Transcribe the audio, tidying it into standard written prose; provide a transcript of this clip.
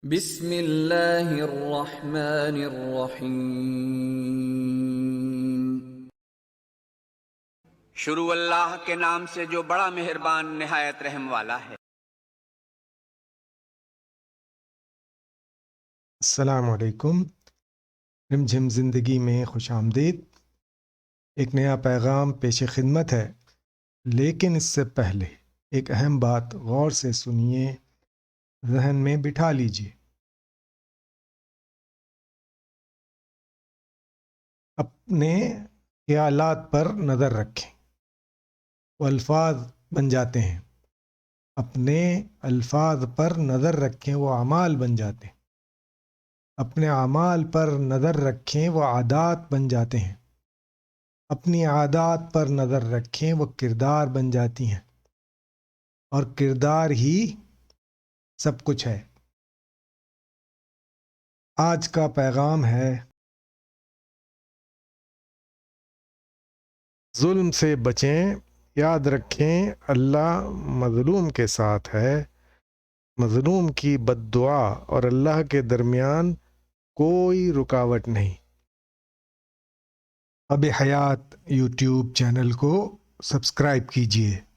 بسم اللہ الرحمن الرحیم۔ شروع اللہ کے نام سے جو بڑا مہربان نہایت رحم والا ہے۔ السلام علیکم۔ رمجھم زندگی میں خوش آمدید۔ ایک نیا پیغام پیش خدمت ہے، لیکن اس سے پہلے ایک اہم بات غور سے سنیے، ذہن میں بٹھا لیجیے۔ اپنے خیالات پر نظر رکھیں، وہ الفاظ بن جاتے ہیں۔ اپنے الفاظ پر نظر رکھیں، وہ اعمال بن جاتے ہیں۔ اپنے اعمال پر نظر رکھیں، وہ عادات بن جاتے ہیں۔ اپنی عادات پر نظر رکھیں، وہ کردار بن جاتی ہیں، اور کردار ہی سب کچھ ہے۔ آج کا پیغام ہے، ظلم سے بچیں، یاد رکھیں اللہ مظلوم کے ساتھ ہے۔ مظلوم کی بد دعا اور اللہ کے درمیان کوئی رکاوٹ نہیں۔ اب حیات یوٹیوب چینل کو سبسکرائب کیجیے۔